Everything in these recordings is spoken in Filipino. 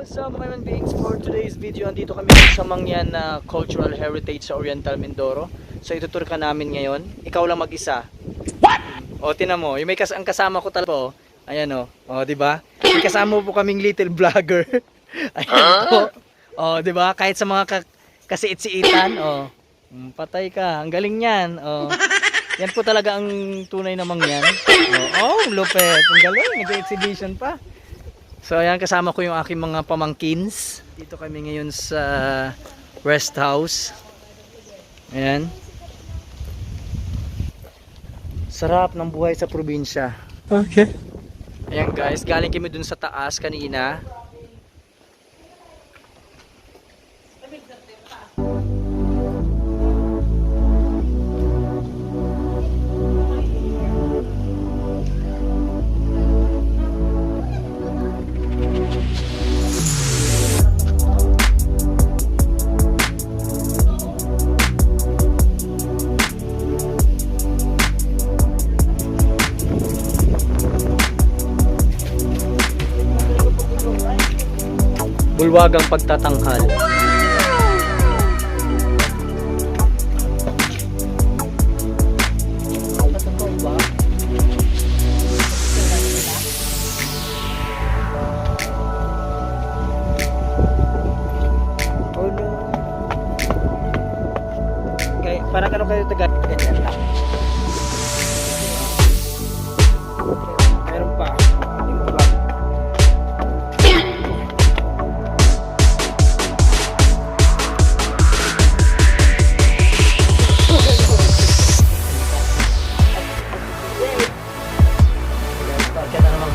So mga human beings, for today's video, andito kami sa Mangyan na Cultural Heritage sa Oriental Mindoro. So itutur ka namin ngayon. Ikaw lang mag-isa. What? O tinan mo, yung ang kasama ko talaga po. Ayan o, di ba? May kasama po kaming little vlogger. Ayan po. O, di ba? Kahit sa mga kasiit-siitan, patay ka. Ang galing niyan. Yan po talaga ang tunay na Mangyan. Lupet. Ang galing, nag-exhibition pa. So ayan, kasama ko yung aking mga pamangkins. Dito kami ngayon sa rest house. Ayan. Sarap ng buhay sa probinsya. Okay. Ayan guys, galing kami dun sa taas kanina. Bulwagang pagtatanghal. Oh no. Okay, parang ano kayo taga ganyan lang. Meron pa. Yung tulad.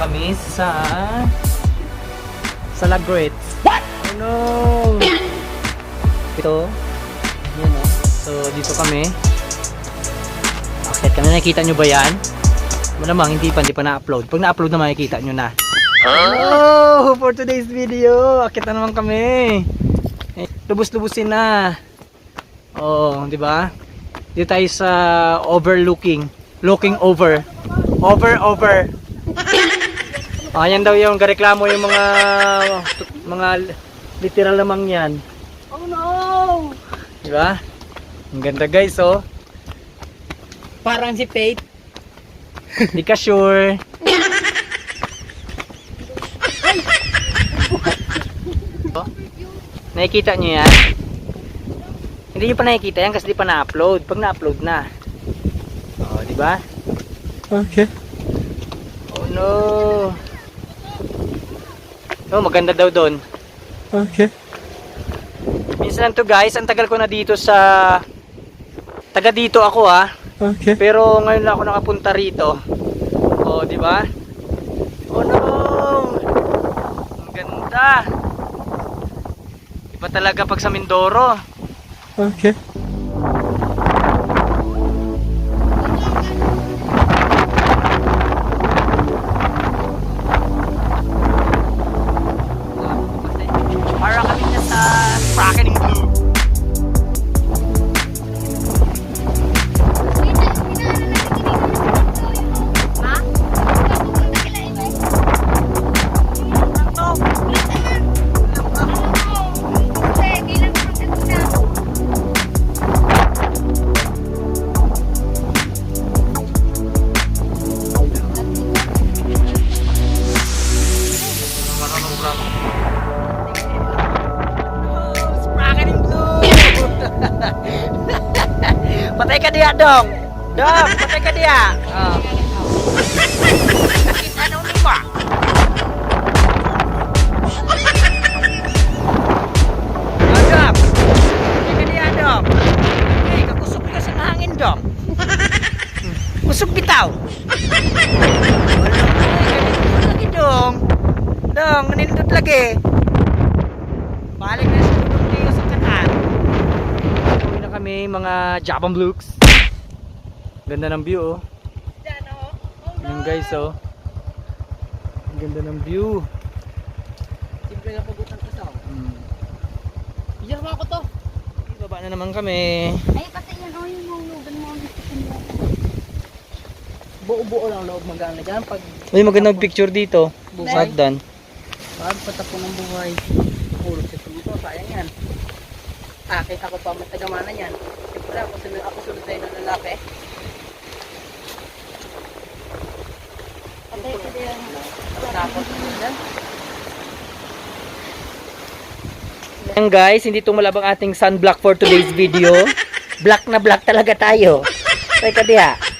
Kami sa Lagret. What? Oh no. Ito. Yan o. So dito kami. Akit kami, nakikita nyo ba yan? Malamang hindi pa na-upload. Pag na-upload na makikita nyo na. Oh, for today's video, akit na naman kami. Lubos-lubusin na. Oh, di ba? Dito tayo sa overlooking. Looking over. Over. Ayan daw yung gareklamo yung mga literal na Mangyan. Oh no! Diba? Ang ganda guys, oh. Parang si Faith. Di ka sure. Nakikita nyo yan? Hindi nyo pa nakikita yan kasi di pa na-upload. Pag na-upload na. Oh, diba? Okay. Oh no! Oh, maganda daw doon. Okay. Minsan lang to guys, ang tagal ko na dito sa taga dito ako Okay. Pero ngayon lang ako nakapunta rito. Oh, di ba? Oh no. Ang ganda. Iba talaga pag sa Mindoro. Okay. Patay ka dia dong. Dong, patay ka dia. Ano ni ba? Dong. Patay ka dia dong. Okay, kakusog ka sa hangin dong. Kusog bitaw. Lagi dong. Dong, nindot lagi. Balik na sa tulong niyo sa kanan. Uwi na kami mga Jabang Blooks. Ganda ng view, oh. Yan guys, oh. Ang ganda ng view. Simple na pagutan ka sa. Iyan mo ako to. Baba na naman kami. Ay, pati yan, yung mulugan mo. Buo-buo lang loob magana dyan. Pag Uy, magandang picture dito. Bukay. Hagdan. Paano patapon ng buhay? Pulot sa ito, sayang yan. Akin ako pa matagamanan yan. Siyempre ako sunod tayo ng lalaki. Patay ka din. Tapos yan. Ayan guys, hindi tumalab ang ating sunblock for today's video. Black na black talaga tayo. Teka diha.